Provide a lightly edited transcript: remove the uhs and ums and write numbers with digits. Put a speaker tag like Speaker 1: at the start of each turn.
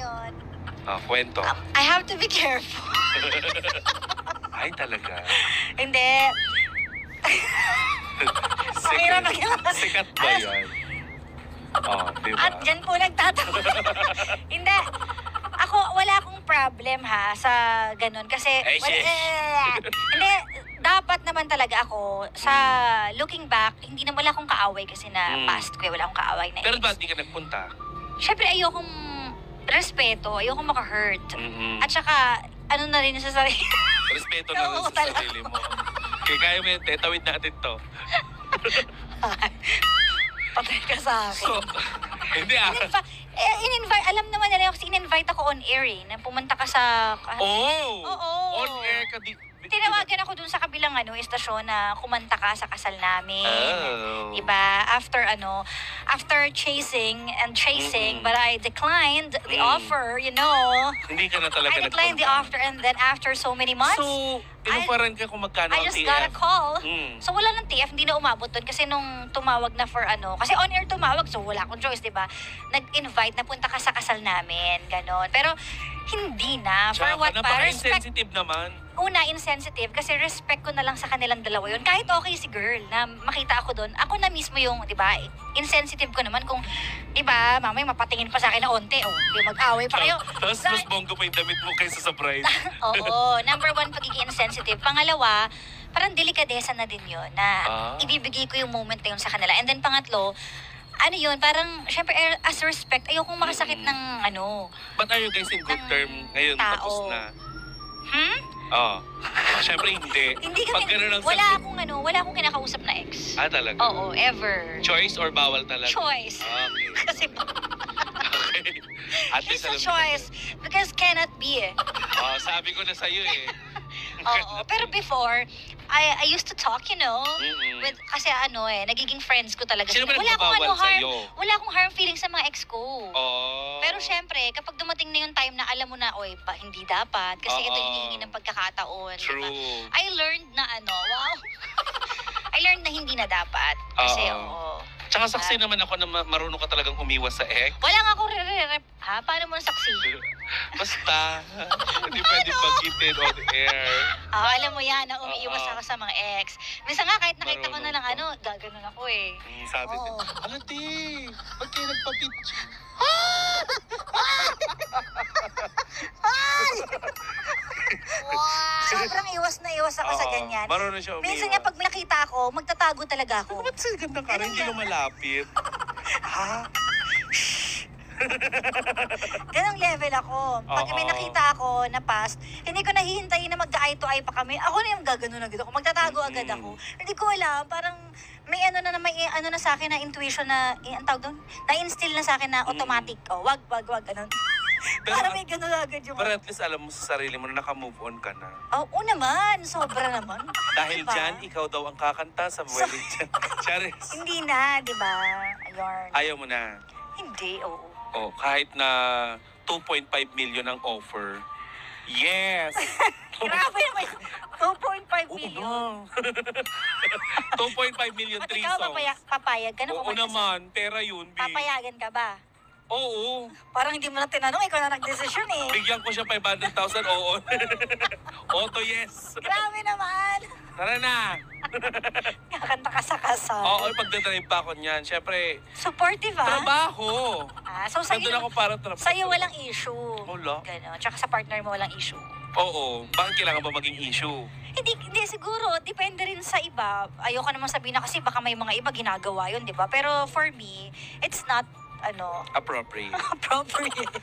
Speaker 1: ngayon,
Speaker 2: Kwento.
Speaker 1: I have to be careful.
Speaker 2: Ay, talaga.
Speaker 1: Hindi. Ang hirap maging-
Speaker 2: Sikat ba yan? Diba?
Speaker 1: At dyan po nagtatawa. Hindi. Ako, wala akong problem ha sa ganun. Kasi, hindi, dapat naman talaga ako sa looking back, hindi na wala akong kaaway kasi na past ko, wala akong kaaway na
Speaker 2: Pero
Speaker 1: ex.
Speaker 2: ba't di ka nagpunta?
Speaker 1: Siyempre, ayokong respeto, ayokong maka-hurt.
Speaker 2: Mm-mm.
Speaker 1: At saka, ano na rin sa sarili.
Speaker 2: Respeto na rin
Speaker 1: Oo,
Speaker 2: sa
Speaker 1: talaga.
Speaker 2: sarili mo. Kaya kaya mo yan, tawid natin to.
Speaker 1: Patay ka sa akin.
Speaker 2: So, hindi
Speaker 1: In-invite, alam naman nila kasi in-invite ako on air na pumunta ka sa... Oo.
Speaker 2: On air ka di...
Speaker 1: Tinawagan ako dun sa kabilang istasyon na kumanta ka sa kasal namin.
Speaker 2: Oh.
Speaker 1: Diba? After chasing and chasing, but I declined the offer, you know.
Speaker 2: Hindi ka na talaga
Speaker 1: I declined the offer and then after so many months,
Speaker 2: So, inuparan ka kung magkano
Speaker 1: I
Speaker 2: ang
Speaker 1: just
Speaker 2: TF?
Speaker 1: got a call.
Speaker 2: Mm.
Speaker 1: So wala ng TF, hindi na umabot doon kasi nung tumawag na for kasi on air tumawag, so wala akong choice, 'di ba? Nag-invite na punta ka sa kasal namin, ganon. Pero hindi na for
Speaker 2: Tsaka
Speaker 1: what pa? Respect.
Speaker 2: napaka-insensitive naman.
Speaker 1: Una, insensitive kasi respect ko na lang sa kanilang dalawa yun. Kahit okay si girl na makita ako doon, ako na mismo yung, 'di ba? Insensitive ko naman kung 'di ba, mamay mapatingin pa sa akin na onte, di mag-away pa kayo.
Speaker 2: Tapos mas bonggo pa yung damit mo kaysa sa bride.
Speaker 1: Oo, number one, pagiging insensitive. Pangalawa, parang delikadesa na din yun na ibibigay ko yung moment na yun sa kanila. And then pangatlo, ano yun, parang, syempre, as respect, ayokong makasakit ng
Speaker 2: But are you guys in good term ngayon?
Speaker 1: tao.
Speaker 2: Tapos na.
Speaker 1: Hmm?
Speaker 2: Syempre hindi.
Speaker 1: Hindi
Speaker 2: Pag
Speaker 1: kami,
Speaker 2: ganun ang
Speaker 1: wala akong kinakausap na ex.
Speaker 2: talaga?
Speaker 1: Oo, ever.
Speaker 2: Choice or bawal talaga?
Speaker 1: Choice.
Speaker 2: Okay.
Speaker 1: Kasi
Speaker 2: Okay. At
Speaker 1: it's
Speaker 2: least
Speaker 1: a
Speaker 2: alam mo
Speaker 1: choice. Because cannot be
Speaker 2: sabi ko na sa'yo eh.
Speaker 1: Oo, pero before, I used to talk,
Speaker 2: Mm-mm.
Speaker 1: with, kasi nagiging friends ko talaga.
Speaker 2: Sino ba
Speaker 1: Wala akong
Speaker 2: nagbabawal
Speaker 1: harm,
Speaker 2: sa'yo?
Speaker 1: wala akong harm feeling sa mga ex ko.
Speaker 2: Oh.
Speaker 1: Pero syempre, kapag dumating na yung time na alam mo na, hindi dapat, kasi ito hinihingi ng pagkakataon.
Speaker 2: True.
Speaker 1: Diba? I learned na wow. I learned na hindi na dapat. Kasi,
Speaker 2: Tsaka saksi naman ako na marunong ka talagang umiwas sa ex.
Speaker 1: Wala nga akong re-rep. Ha? Paano mo nasaksi?
Speaker 2: Basta, hindi pwede pag-gifted on air.
Speaker 1: Alam mo yan, na umiiwas ako sa mga ex. Minsan nga, kahit nakita ko na
Speaker 2: Marunong
Speaker 1: ng gaganon ako eh.
Speaker 2: Sabi
Speaker 1: Oo.
Speaker 2: din, alati, ba't kayo nagpa-picture?
Speaker 1: Sobrang iwas na iwas ako sa ganyan.
Speaker 2: Marunong siya umiwas.
Speaker 1: Minsan nga pag nakita ako, magtatago talaga ako.
Speaker 2: Ba't sa gandang ka rin, hindi ka malapit? Ha?
Speaker 1: Ganong level ako. Pag may
Speaker 2: Oo.
Speaker 1: nakita ako na past, hindi ko nahihintayin na mag-eye to eye pa kami. Ako na yung gaganon agad ako. Magtatago agad ako. Hindi ko alam, parang may may na sa akin na intuition na, ang tawag doon? Na-instill na sa akin na automatic. Wag, ganun.
Speaker 2: Pero-
Speaker 1: Parang may ganun agad yung...
Speaker 2: Pero at least alam mo sa sarili mo na naka-move on ka na.
Speaker 1: Oo naman, sobra naman.
Speaker 2: Dahil
Speaker 1: Diba?
Speaker 2: dyan, ikaw daw ang kakanta sa wedding dyan. Charis.
Speaker 1: Hindi na, di ba? Ayun.
Speaker 2: Ayaw mo na.
Speaker 1: Hindi, oo.
Speaker 2: Kahit na 2.5 million ang offer. Yes!
Speaker 1: Grabe naman. 2.5
Speaker 2: Oo
Speaker 1: million.
Speaker 2: na. 2.5 million,
Speaker 1: Ba't
Speaker 2: 3
Speaker 1: ikaw
Speaker 2: songs.
Speaker 1: papayag ka na?
Speaker 2: Oo naman, pera yun, B.
Speaker 1: Papayagan ka ba?
Speaker 2: Oo.
Speaker 1: Parang hindi mo na tinanong, ikaw na nagdesisyon eh.
Speaker 2: Bigyan ko siya 500,000, oo. Oto, yes.
Speaker 1: Grabe naman.
Speaker 2: Tara na.
Speaker 1: Kakanta ka sa kasal.
Speaker 2: Oo, pagdadrive pa ako niyan. Siyempre,
Speaker 1: Supportive ah.
Speaker 2: trabaho.
Speaker 1: So
Speaker 2: Nandun
Speaker 1: sa'yo,
Speaker 2: ako para trabaho.
Speaker 1: sa'yo walang issue.
Speaker 2: Wala.
Speaker 1: Ganon. Tsaka sa partner mo walang issue.
Speaker 2: Oo. Bakit kailangan ba maging issue?
Speaker 1: Hindi siguro. Depende rin sa iba. Ayoko naman sabihin na kasi baka may mga iba ginagawa yun, di ba? Pero for me, it's not,
Speaker 2: Appropriate.
Speaker 1: appropriate.